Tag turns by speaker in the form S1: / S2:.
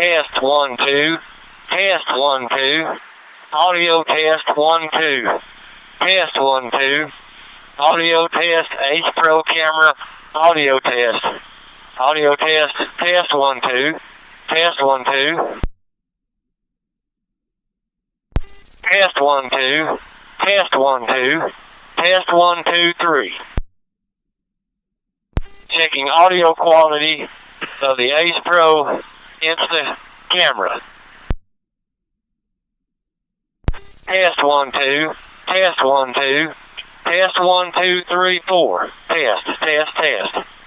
S1: Test 1 2. Test 1 2. Audio test 1 2. Test 1 2. Audio test Ace Pro camera. Audio test. Audio test. Test 1 2. Test 1 2. Test 1 2. Test 1 2. Test 1 2 3. Checking audio quality of the Ace Pro Insta camera. Test 1 2. Test 1 2. Test 1 2 3 4. Test.